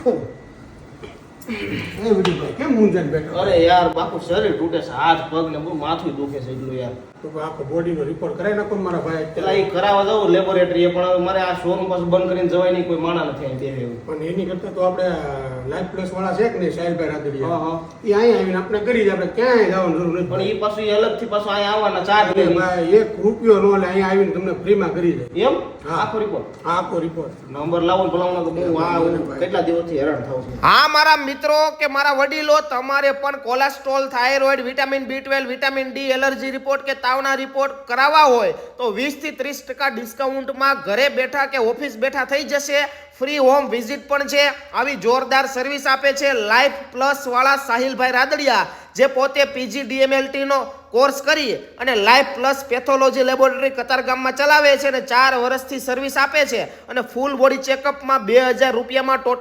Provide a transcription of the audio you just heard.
એ બધી ભાઈ કેમ મૂંઝાને બેઠો? અરે યાર બાપુ શરીર તૂટે છે, હાથ પગ ને બહુ માથું દુખે છે એટલું યાર. તો આખો બોડીનો રિપોર્ટ કરાવી નાખો ને મારા ભાઈ. પેલા એ કરાવવા જાવ લેબોરેટરી, પણ હવે મારે આ શોરૂમ પાછું બંધ કરીને જવાય નહીં, કોઈ માણા નથી અહીં બેહે એવું. પણ એની કરતા તો આપણે લાઈફ પ્લસ વાળા છે કે નહીં સાહેલભાઈ રાદડિયા, હા. એ અહીંયા આવીને આપણે કરી દે, આપણે ક્યાંય જવાની જરૂર નથી. પણ એ પાછું એ અલગથી પાછું અહીંયા આવવાના ચાર્જ લે. ભાઈ 1 રૂપિયો નો લે, અહીંયા આવીને તમને ફ્રીમાં કરી દે. એમ હા. આખો રિપોર્ટ આ આખો રિપોર્ટ નંબર લાવો ને ભલાવવાનો તો બહુ આ કેટલા દિવસથી હેરાન થાઉં છું. હા મારા મિત્રો કે મારા વડીલો, તમારે પણ cholesterol, thyroid, vitamin B12, vitamin D, allergy report કે તાવના રિપોર્ટ કરાવવા હોય તો 20 થી 30% ડિસ્કાઉન્ટમાં ઘરે બેઠા કે ઓફિસ બેઠા થઈ જશે. ફ્રી હોમ વિઝિટ પણ છે. આવી જોરદાર સર્વિસ આપે છે લાઈફ પ્લસ વાળા સાહિલભાઈ રાદડિયા, જે પોતે PGDMLT નો કોર્સ કરી અને લાઈફ પ્લસ પેથોલોજી લેબોરેટરી કતારગામમાં ચલાવે છે અને 4 વર્ષથી સર્વિસ આપે છે અને ફૂલ બોડી ચેકઅપમાં 2000 રૂપિયામાં ટોટલ